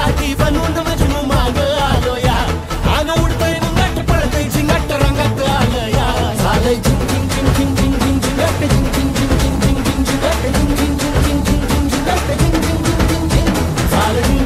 तुझ्यासाठी बनून मजनू माग आलो या आग उडतय मुंगट पळतय झिंगट रंगात आलं या झालंय झिंग झिंग झिंग झिंग झिंग झिंग झिंगट झिंग झिंग झिंग झिंग झिंग झिंग झिंगट झिंग झिंग झिंग झिंग झिंग झिंगट झिंग झिंग झिंग झिंग झिंग झालं